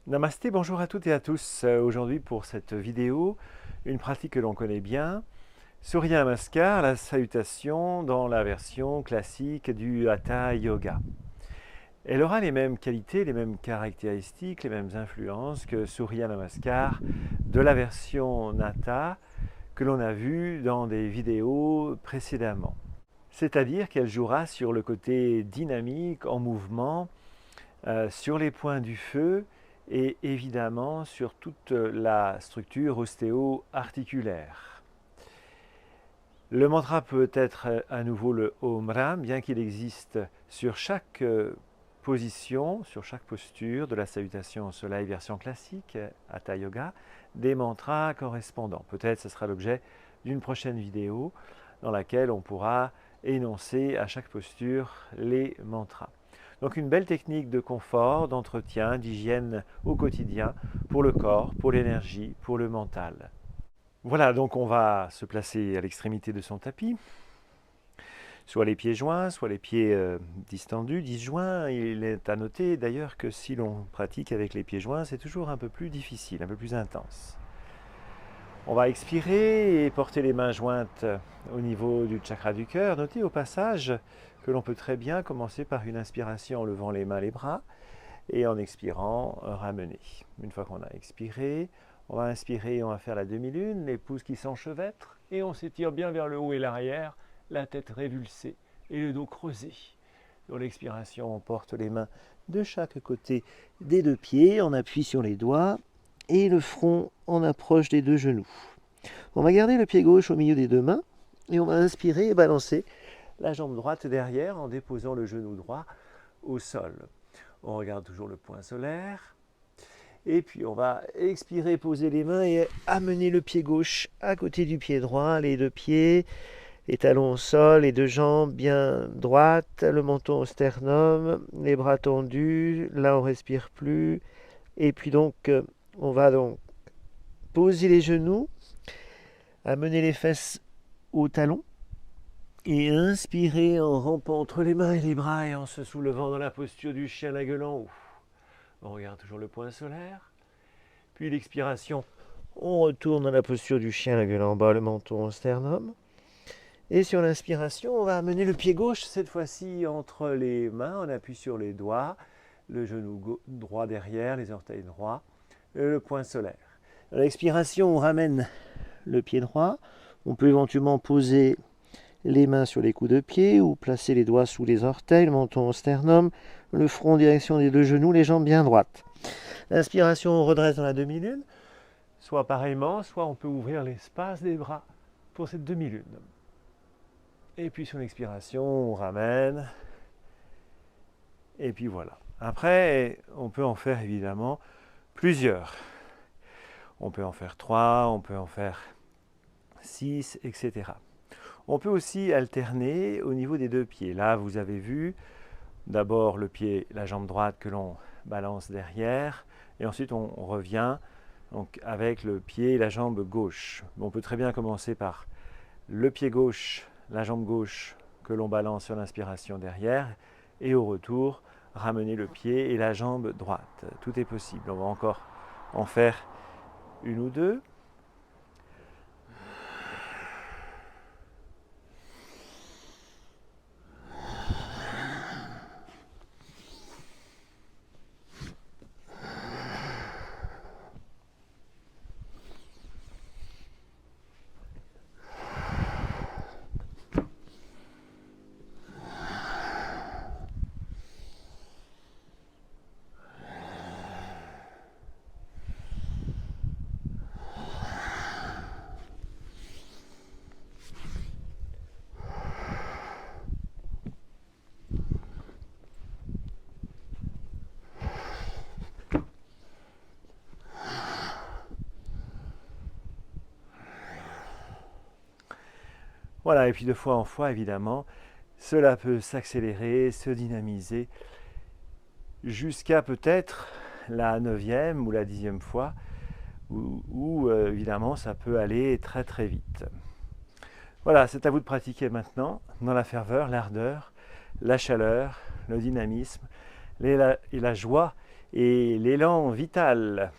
Namasté, bonjour à toutes et à tous. Aujourd'hui pour cette vidéo, une pratique que l'on connaît bien, Surya Namaskar, la salutation dans la version classique du Hatha Yoga. Elle aura les mêmes qualités, les mêmes caractéristiques, les mêmes influences que Surya Namaskar de la version Nata que l'on a vu dans des vidéos précédemment. C'est-à-dire qu'elle jouera sur le côté dynamique, en mouvement, sur les points du feu et évidemment sur toute la structure ostéo-articulaire. Le mantra peut être à nouveau le Om Ram, bien qu'il existe sur chaque position, sur chaque posture de la salutation au soleil version classique, Hatha Yoga, des mantras correspondants. Peut-être ce sera l'objet d'une prochaine vidéo dans laquelle on pourra énoncer à chaque posture les mantras. Donc une belle technique de confort, d'entretien, d'hygiène au quotidien pour le corps, pour l'énergie, pour le mental. Voilà, donc on va se placer à l'extrémité de son tapis, soit les pieds joints, soit les pieds distendus, disjoints. Il est à noter d'ailleurs que si l'on pratique avec les pieds joints, c'est toujours un peu plus difficile, un peu plus intense. On va expirer et porter les mains jointes au niveau du chakra du cœur. Notez au passage que l'on peut très bien commencer par une inspiration en levant les mains, les bras, et en expirant, ramener. Une fois qu'on a expiré, on va inspirer et on va faire la demi-lune, les pouces qui s'enchevêtrent, et on s'étire bien vers le haut et l'arrière, la tête révulsée et le dos creusé. Sur l'expiration, on porte les mains de chaque côté des deux pieds, on appuie sur les doigts, et le front en approche des deux genoux. On va garder le pied gauche au milieu des deux mains et on va inspirer et balancer la jambe droite derrière en déposant le genou droit au sol. On regarde toujours le point solaire et puis on va expirer, poser les mains et amener le pied gauche à côté du pied droit, les deux pieds, les talons au sol, les deux jambes bien droites, le menton au sternum, les bras tendus, là on respire plus et puis donc on va donc poser les genoux, amener les fesses au talon et inspirer en rampant entre les mains et les bras et en se soulevant dans la posture du chien la gueule en haut. On regarde toujours le point solaire. Puis l'expiration, on retourne dans la posture du chien la gueule en bas, le menton au sternum. Et sur l'inspiration, on va amener le pied gauche, cette fois-ci entre les mains, on appuie sur les doigts, le genou droit derrière, les orteils droits, le point solaire. À l'expiration, on ramène le pied droit. On peut éventuellement poser les mains sur les coups de pied ou placer les doigts sous les orteils, le menton au sternum, le front en direction des deux genoux, les jambes bien droites. L'inspiration, on redresse dans la demi-lune. Soit pareillement, soit on peut ouvrir l'espace des bras pour cette demi-lune. Et puis sur l'expiration, on ramène. Et puis voilà. Après, on peut en faire évidemment plusieurs. On peut en faire 3, on peut en faire 6, etc. On peut aussi alterner au niveau des deux pieds. Là, vous avez vu d'abord le pied, la jambe droite que l'on balance derrière, et ensuite on revient donc, avec le pied et la jambe gauche. On peut très bien commencer par le pied gauche, la jambe gauche que l'on balance sur l'inspiration derrière, et au retour, ramener le pied et la jambe droite. Tout est possible. On va encore en faire une ou deux. Voilà, et puis de fois en fois, évidemment, cela peut s'accélérer, se dynamiser, jusqu'à peut-être la 9e ou la 10e fois, où évidemment ça peut aller très très vite. Voilà, c'est à vous de pratiquer maintenant, dans la ferveur, l'ardeur, la chaleur, le dynamisme et la joie et l'élan vital.